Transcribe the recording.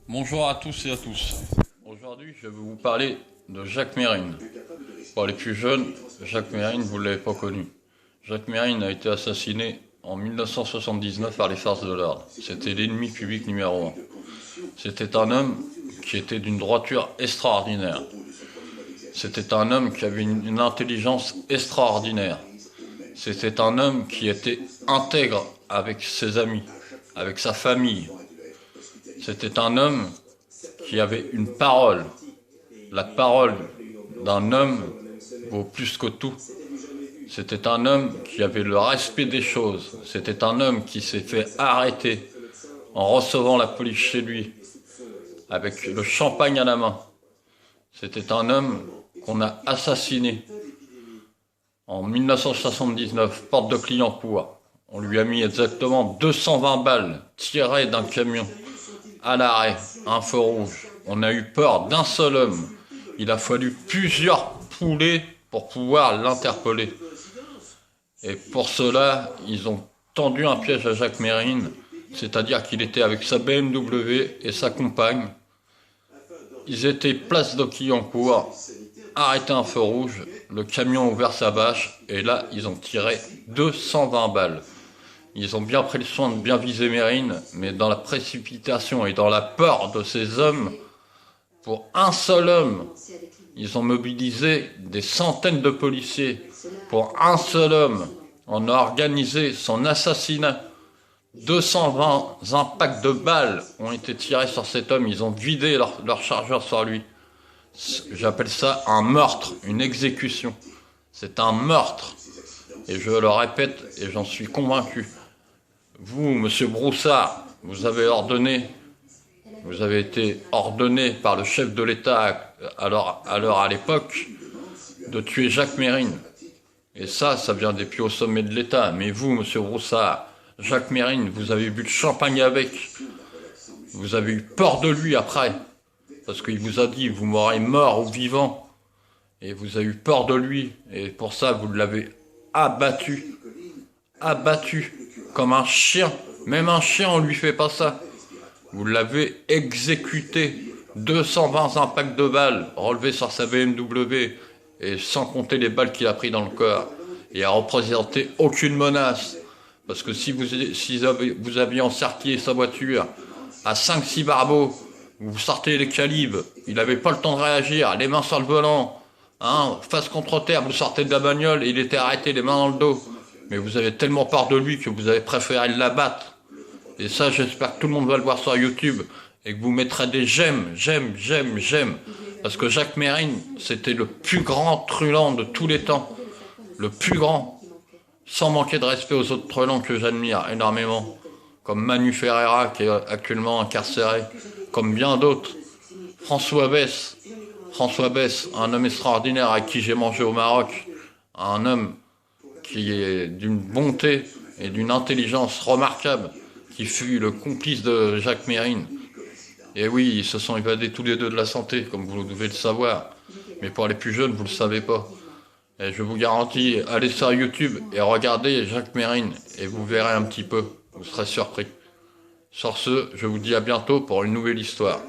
Bonjour à tous et à tous. Aujourd'hui, je vais vous parler de Jacques Mérine. Pour les plus jeunes, Jacques Mérine, vous ne l'avez pas connu. Jacques Mérine a été assassiné en 1979 par les forces de l'ordre. C'était l'ennemi public numéro 1. C'était un homme qui était d'une droiture extraordinaire. C'était un homme qui avait une intelligence extraordinaire. C'était un homme qui était intègre avec ses amis, avec sa famille. C'était un homme qui avait une parole. La parole d'un homme vaut plus que tout. C'était un homme qui avait le respect des choses. C'était un homme qui s'est fait arrêter en recevant la police chez lui, avec le champagne à la main. C'était un homme qu'on a assassiné en 1979, porte de Clignancourt. On lui a mis exactement 220 balles tirées d'un camion à l'arrêt, un feu rouge. On a eu peur d'un seul homme. Il a fallu plusieurs poulets pour pouvoir l'interpeller. Et pour cela, ils ont tendu un piège à Jacques Mérine, c'est-à-dire qu'il était avec sa BMW et sa compagne. Ils étaient place de Clignancourt, arrêté un feu rouge, le camion a ouvert sa bâche, et là, ils ont tiré 220 balles. Ils ont bien pris le soin de bien viser Mérine, mais dans la précipitation et dans la peur de ces hommes, pour un seul homme, ils ont mobilisé des centaines de policiers. Pour un seul homme, on a organisé son assassinat. 220 impacts de balles ont été tirés sur cet homme. Ils ont vidé leur chargeur sur lui. J'appelle ça un meurtre, une exécution. C'est un meurtre. Et je le répète, et j'en suis convaincu. Vous, monsieur Broussard, vous avez été ordonné par le chef de l'État à l'époque de tuer Jacques Mérine. Et ça vient des plus hauts sommets de l'État. Mais vous, monsieur Broussard, Jacques Mérine, vous avez bu de champagne avec. Vous avez eu peur de lui après. Parce qu'il vous a dit, vous m'aurez mort ou vivant. Et vous avez eu peur de lui. Et pour ça, vous l'avez abattu. Abattu. Comme un chien. Même un chien, on lui fait pas ça. Vous l'avez exécuté. 220 impacts de balles relevés sur sa BMW. Et sans compter les balles qu'il a pris dans le corps. Et à représenter aucune menace. Parce que si vous aviez encerclé sa voiture à 5-6 barbeaux, vous sortez les calibres, il n'avait pas le temps de réagir, les mains sur le volant, hein, face contre terre, vous sortez de la bagnole, et il était arrêté, les mains dans le dos. Mais vous avez tellement peur de lui que vous avez préféré l'abattre. Et ça, j'espère que tout le monde va le voir sur YouTube, et que vous mettrez des j'aime. Parce que Jacques Mérine, c'était le plus grand truand de tous les temps. Le plus grand. Sans manquer de respect aux autres truands que j'admire énormément. Comme Manu Ferreira, qui est actuellement incarcéré. Comme bien d'autres. François Besse, un homme extraordinaire avec qui j'ai mangé au Maroc. Un homme qui est d'une bonté et d'une intelligence remarquable, qui fut le complice de Jacques Mérine. Et oui, ils se sont évadés tous les deux de la santé, comme vous devez le savoir. Mais pour les plus jeunes, vous ne le savez pas. Et je vous garantis, allez sur YouTube et regardez Jacques Mérine, et vous verrez un petit peu, vous serez surpris. Sur ce, je vous dis à bientôt pour une nouvelle histoire.